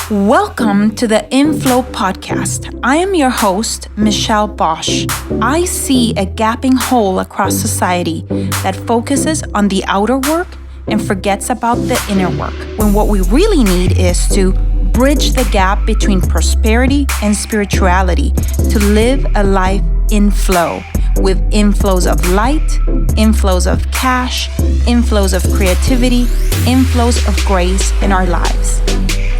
Welcome to the InFlow Podcast. I am your host, Michelle Bosch. I see a gaping hole across society that focuses on the outer work and forgets about the inner work, when what we really need is to bridge the gap between prosperity and spirituality to live a life in flow, with inflows of light, inflows of cash, inflows of creativity, inflows of grace in our lives.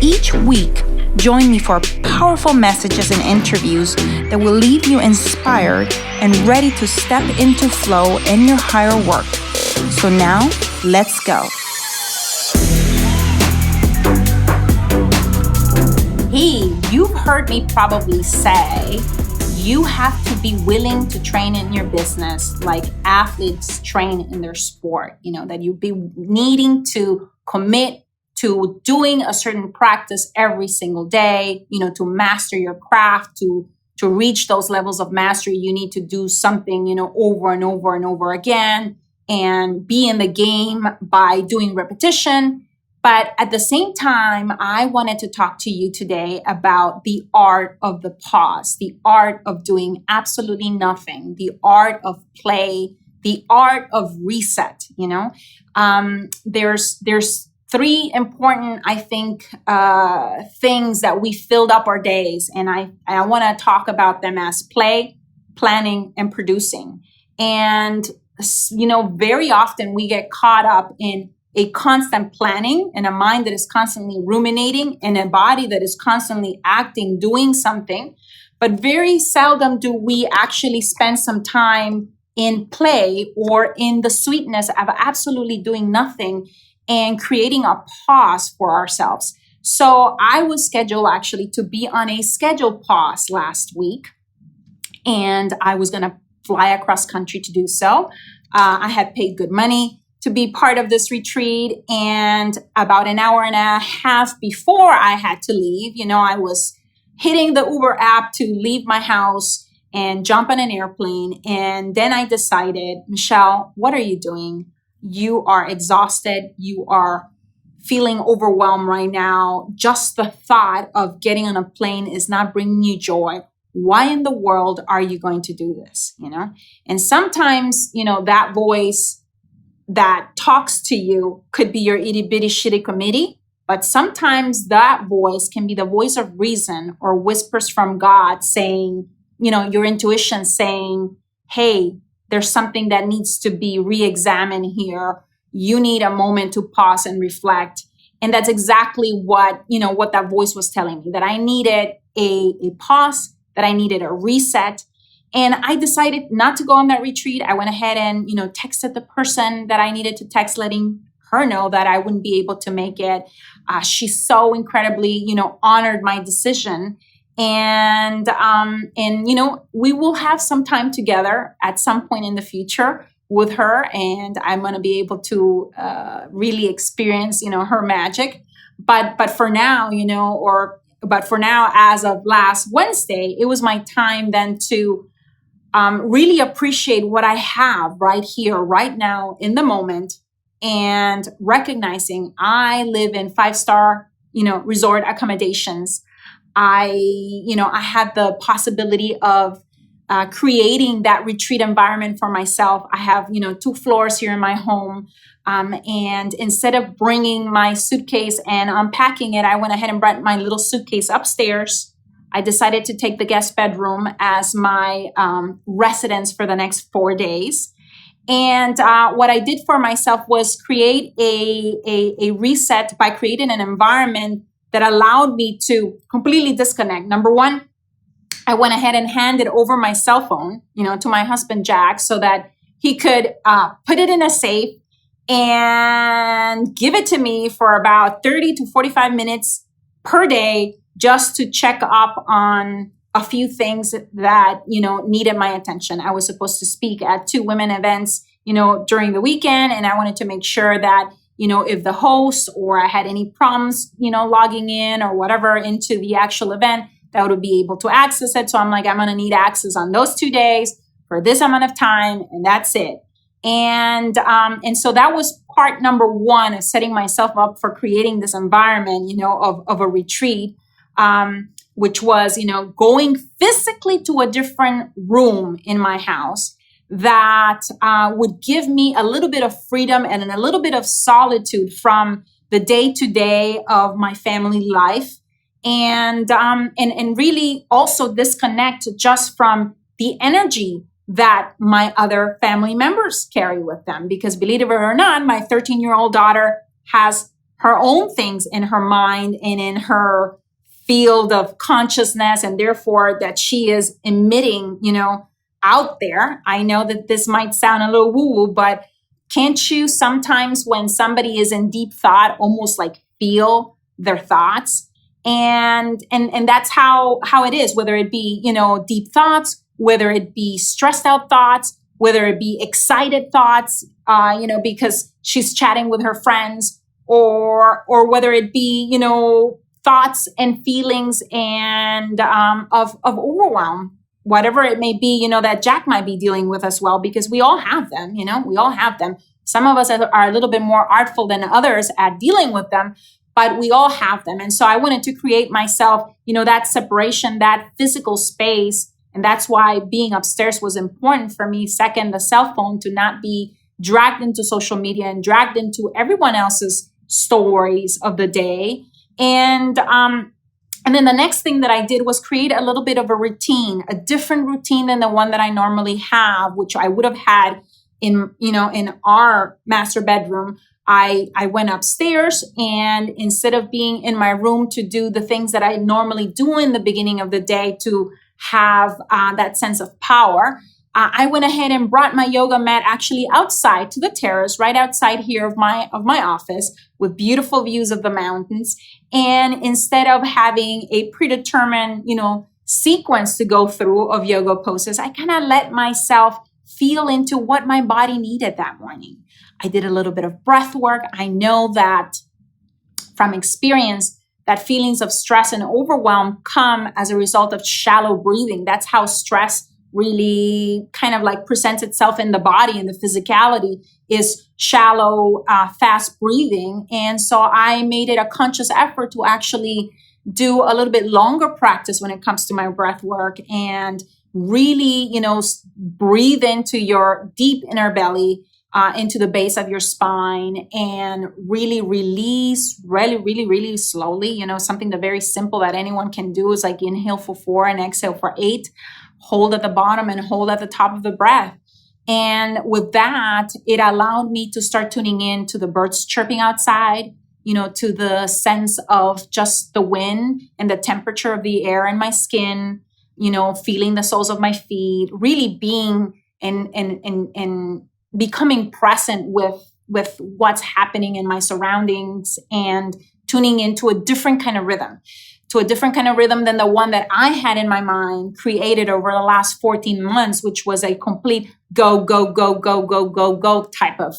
Each week, join me for powerful messages and interviews that will leave you inspired and ready to step into flow in your higher work. So now, let's go. Hey, you've heard me probably say, you have to be willing to train in your business like athletes train in their sport. That you be needing to commit to doing a certain practice every single day, to master your craft, to reach those levels of mastery. You need to do something, over and over and over again and be in the game by doing repetition. But at the same time, I wanted to talk to you today about the art of the pause, the art of doing absolutely nothing, the art of play, the art of reset. There's three important, I think, things that we filled up our days. And I want to talk about them as play, planning, and producing. And, very often we get caught up in a constant planning and a mind that is constantly ruminating and a body that is constantly acting, doing something. But very seldom do we actually spend some time in play or in the sweetness of absolutely doing nothing and creating a pause for ourselves. So I was scheduled actually to be on a scheduled pause last week, and I was going to fly across country to do so. I had paid good money to be part of this retreat, and about an hour and a half before I had to leave, I was hitting the Uber app to leave my house and jump on an airplane. And then I decided, Michelle, what are you doing? You are exhausted. You are feeling overwhelmed right now. Just the thought of getting on a plane is not bringing you joy. Why in the world are you going to do this? And sometimes, that voice that talks to you could be your itty bitty shitty committee, but sometimes that voice can be the voice of reason or whispers from God saying, your intuition saying, hey, there's something that needs to be re-examined here. You need a moment to pause and reflect. And that's exactly what that voice was telling me, that I needed a pause, that I needed a reset. And I decided not to go on that retreat. I went ahead and, texted the person that I needed to text, letting her know that I wouldn't be able to make it. She so incredibly, honored my decision. And we will have some time together at some point in the future with her. And I'm going to be able to really experience, her magic. But for now, as of last Wednesday, it was my time then to really appreciate what I have right here, right now, in the moment, and recognizing I live in 5-star, resort accommodations. I had the possibility of creating that retreat environment for myself. I have, 2 floors here in my home. And instead of bringing my suitcase and unpacking it, I went ahead and brought my little suitcase upstairs. I decided to take the guest bedroom as my residence for the next 4 days. And what I did for myself was create a reset by creating an environment that allowed me to completely disconnect. Number one, I went ahead and handed over my cell phone, to my husband, Jack, so that he could put it in a safe and give it to me for about 30 to 45 minutes per day, just to check up on a few things that, needed my attention. I was supposed to speak at 2 women events, during the weekend. And I wanted to make sure that, if the host or I had any problems, logging in or whatever into the actual event, that would be able to access it. So I'm like, I'm going to need access on those 2 days for this amount of time. And that's it. And so that was part number one of setting myself up for creating this environment, of a retreat, which was, going physically to a different room in my house that would give me a little bit of freedom and a little bit of solitude from the day-to-day of my family life, and really also disconnect just from the energy that my other family members carry with them. Because believe it or not, my 13-year-old daughter has her own things in her mind and in her field of consciousness, and therefore that she is emitting, out there. I know that this might sound a little woo-woo, but can't you sometimes, when somebody is in deep thought, almost like feel their thoughts? And that's how it is, whether it be, deep thoughts, whether it be stressed out thoughts, whether it be excited thoughts, because she's chatting with her friends, or whether it be, thoughts and feelings and of overwhelm, whatever it may be, that Jack might be dealing with as well, because we all have them, we all have them. Some of us are a little bit more artful than others at dealing with them, but we all have them. And so I wanted to create myself, that separation, that physical space. And that's why being upstairs was important for me. Second, the cell phone, to not be dragged into social media and dragged into everyone else's stories of the day. And then the next thing that I did was create a little bit of a routine, a different routine than the one that I normally have, which I would have had in our master bedroom. I went upstairs, and instead of being in my room to do the things that I normally do in the beginning of the day to have that sense of power, I went ahead and brought my yoga mat actually outside to the terrace, right outside here of my office, with beautiful views of the mountains. And instead of having a predetermined, sequence to go through of yoga poses, I kind of let myself feel into what my body needed that morning. I did a little bit of breath work. I know that from experience, that feelings of stress and overwhelm come as a result of shallow breathing. That's how stress really kind of like presents itself in the body, and the physicality is shallow, fast breathing. And so I made it a conscious effort to actually do a little bit longer practice when it comes to my breath work, and really, breathe into your deep inner belly, into the base of your spine, and really release really, really, really slowly. Something that very simple that anyone can do is like inhale for 4 and exhale for 8. Hold at the bottom and hold at the top of the breath. And with that, it allowed me to start tuning in to the birds chirping outside, to the sense of just the wind and the temperature of the air in my skin, feeling the soles of my feet, really being and becoming present with what's happening in my surroundings, and tuning into a different kind of rhythm. Than the one that I had in my mind created over the last 14 months, which was a complete go, go, go, go, go, go, go type of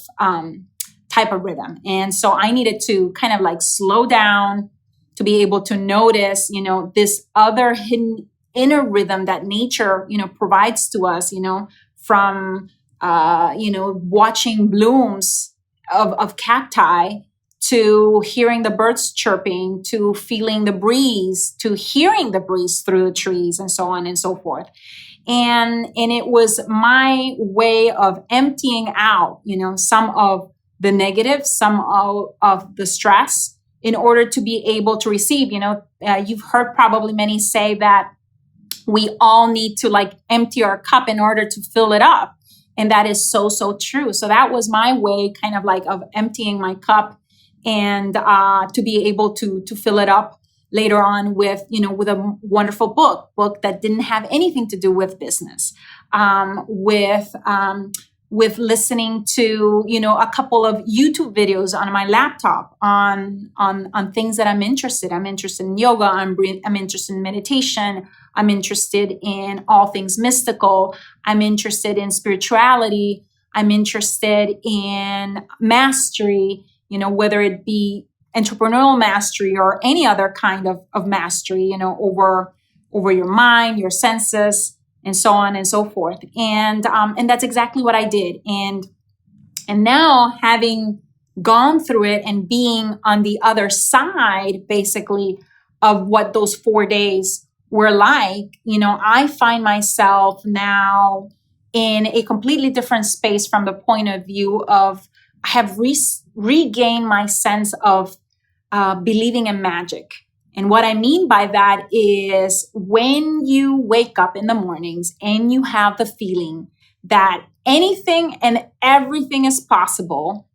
rhythm. And so I needed to kind of like slow down to be able to notice, this other hidden inner rhythm that nature, provides to us, from, watching blooms of cacti, to hearing the birds chirping, to feeling the breeze, to hearing the breeze through the trees, and so on and so forth. And it was my way of emptying out, some of the negative, some of the stress, in order to be able to receive. You've heard probably many say that we all need to like empty our cup in order to fill it up. And that is so, so true. So that was my way kind of like of emptying my cup, and to be able to fill it up later on with a wonderful book that didn't have anything to do with business, with listening to, a couple of YouTube videos on my laptop on things that I'm interested. I'm interested in yoga. I'm interested in meditation. I'm interested in all things mystical. I'm interested in spirituality. I'm interested in mastery, whether it be entrepreneurial mastery or any other kind of mastery, over your mind, your senses, and so on and so forth. And that's exactly what I did. And now having gone through it and being on the other side, basically, of what those 4 days were like, I find myself now in a completely different space from the point of view of I have regained my sense of believing in magic. And what I mean by that is when you wake up in the mornings and you have the feeling that anything and everything is possible,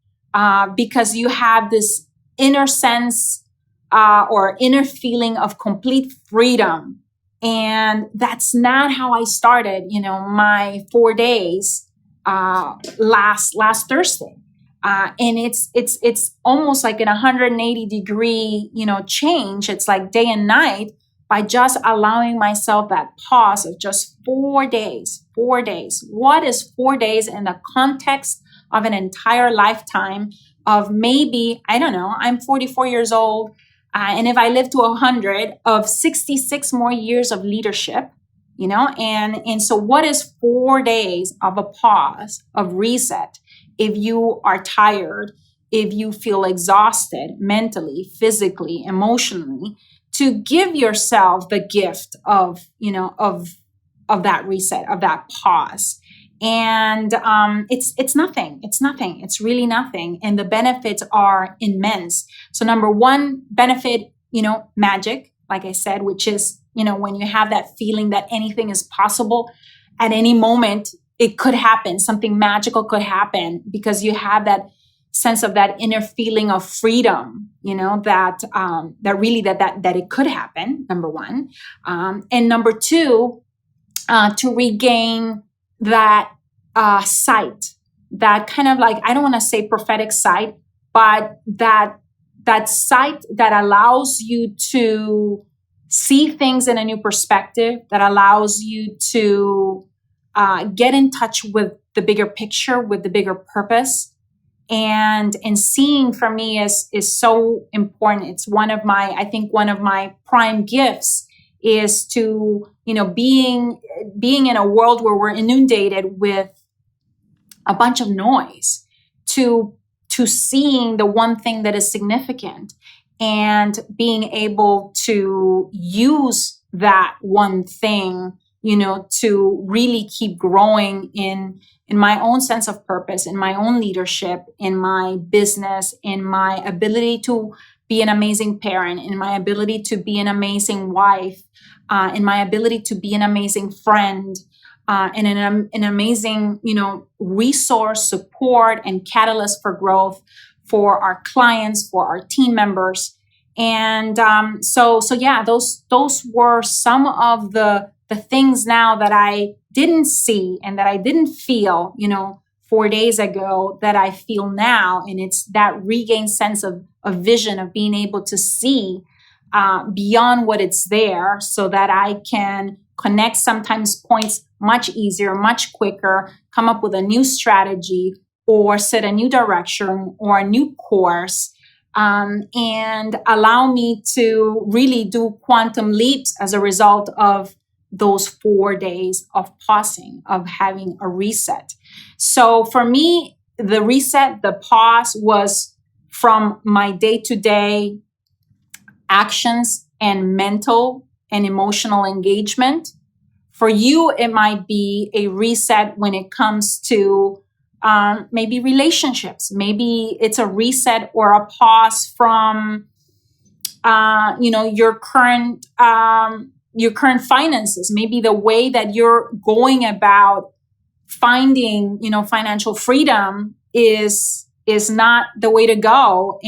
because you have this inner sense or inner feeling of complete freedom. And that's not how I started, my 4 days last Thursday. And it's almost like an 180-degree, change. It's like day and night by just allowing myself that pause of just 4 days. 4 days. What is 4 days in the context of an entire lifetime of maybe, I don't know, I'm 44 years old. And if I live to 100 of 66 more years of leadership, and so what is 4 days of a pause, of reset? If you are tired, if you feel exhausted mentally, physically, emotionally, to give yourself the gift of that reset, of that pause. And it's nothing. It's nothing. It's really nothing. And the benefits are immense. So number one benefit, magic, like I said, which is, when you have that feeling that anything is possible at any moment, it could happen. Something magical could happen because you have that sense of that inner feeling of freedom, that it could happen, number one. And number two, to regain that sight, that kind of like, I don't want to say prophetic sight, but that sight that allows you to see things in a new perspective, that allows you to get in touch with the bigger picture, with the bigger purpose. And seeing for me is so important. It's one of my prime gifts is to, being in a world where we're inundated with a bunch of noise, to seeing the one thing that is significant and being able to use that one thing, to really keep growing in my own sense of purpose, in my own leadership, in my business, in my ability to be an amazing parent, in my ability to be an amazing wife, in my ability to be an amazing friend, and an amazing, resource, support, and catalyst for growth for our clients, for our team members. And so yeah, those were some of the things now that I didn't see and that I didn't feel, 4 days ago that I feel now. And it's that regained sense of vision, of being able to see beyond what it's there so that I can connect sometimes points much easier, much quicker, come up with a new strategy or set a new direction or a new course, and allow me to really do quantum leaps as a result of those 4 days of pausing, of having a reset. So for me, the reset, the pause was from my day-to-day actions and mental and emotional engagement. For you, it might be a reset when it comes to maybe relationships. Maybe it's a reset or a pause from, your current finances. Maybe the way that you're going about finding, financial freedom is not the way to go,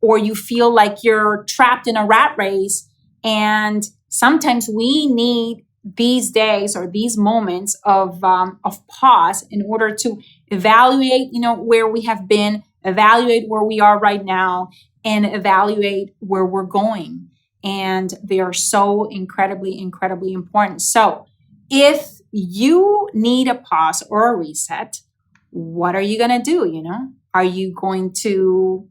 or you feel like you're trapped in a rat race. And sometimes we need these days or these moments of pause in order to evaluate, where we have been, evaluate where we are right now, and evaluate where we're going. And they are so incredibly, incredibly important. So if you need a pause or a reset, what are you going to do? Are you going to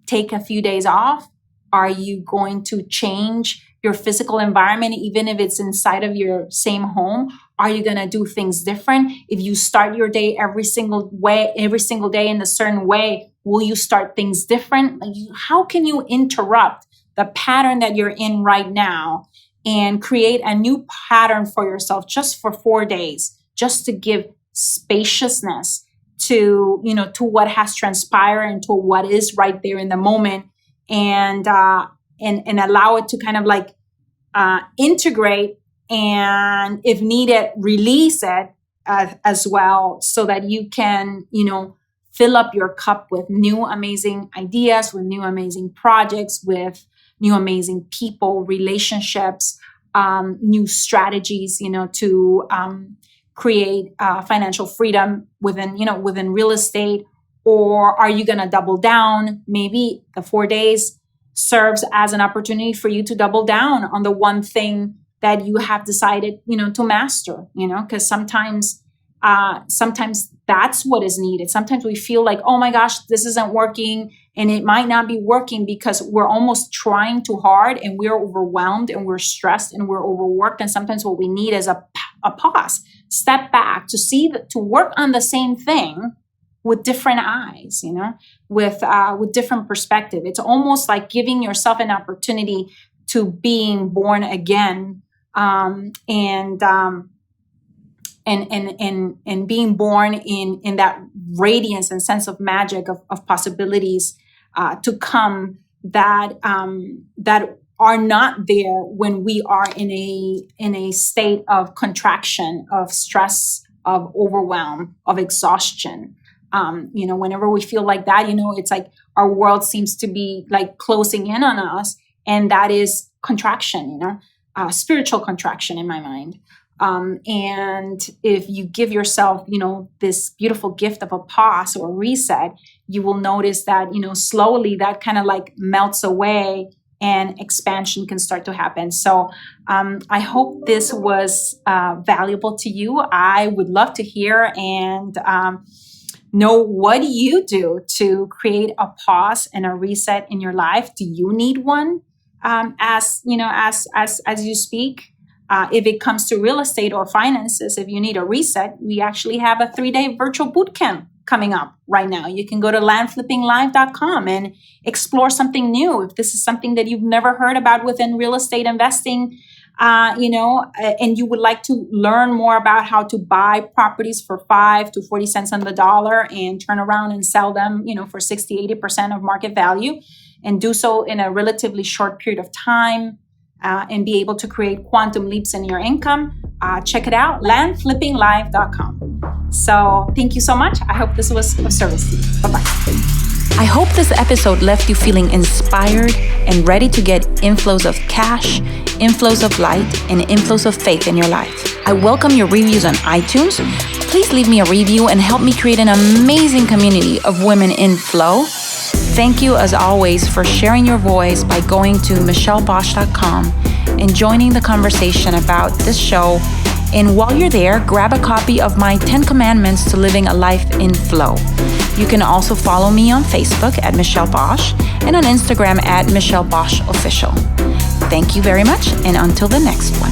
take a few days off? Are you going to change your physical environment, even if it's inside of your same home? Are you going to do things different? If you start your day every single day in a certain way, Will you start things different? Like, how can you interrupt the pattern that you're in right now and create a new pattern for yourself just for 4 days, just to give spaciousness to, to what has transpired and to what is right there in the moment, and allow it to kind of like integrate, and if needed, release it as well, so that you can, fill up your cup with new amazing ideas, with new amazing projects, with new amazing people, relationships, new strategies, to create financial freedom within real estate. Or are you going to double down? Maybe the 4 days serves as an opportunity for you to double down on the one thing that you have decided, to master, because sometimes that's what is needed. Sometimes we feel like, oh my gosh, this isn't working, and it might not be working because we're almost trying too hard, and we're overwhelmed, and we're stressed, and we're overworked. And sometimes what we need is a pause, step back to work on the same thing with different eyes, with different perspective. It's almost like giving yourself an opportunity to being born again, and being born in that radiance and sense of magic of possibilities to come that are not there when we are in a state of contraction, of stress, of overwhelm, of exhaustion. Whenever we feel like that, it's like our world seems to be like closing in on us, and that is contraction, spiritual contraction in my mind. And if you give yourself, this beautiful gift of a pause or a reset, you will notice that, slowly that kind of like melts away and expansion can start to happen. So I hope this was valuable to you. I would love to hear and know, what do you do to create a pause and a reset in your life? Do you need one as you speak? If it comes to real estate or finances, if you need a reset, we actually have a 3-day virtual bootcamp coming up right now. You can go to landflippinglive.com and explore something new. If this is something that you've never heard about within real estate investing, and you would like to learn more about how to buy properties for 5 to 40 cents on the dollar and turn around and sell them, for 60, 80% of market value, and do so in a relatively short period of time, and be able to create quantum leaps in your income, check it out, landflippinglive.com. So thank you so much. I hope this was of service to you. Bye-bye. I hope this episode left you feeling inspired and ready to get inflows of cash, inflows of light, and inflows of faith in your life. I welcome your reviews on iTunes. Please leave me a review and help me create an amazing community of women in flow. Thank you, as always, for sharing your voice by going to michellebosch.com and joining the conversation about this show. And while you're there, grab a copy of my 10 Commandments to Living a Life in Flow. You can also follow me on Facebook at Michelle Bosch and on Instagram at Michelle Bosch Official. Thank you very much, and until the next one.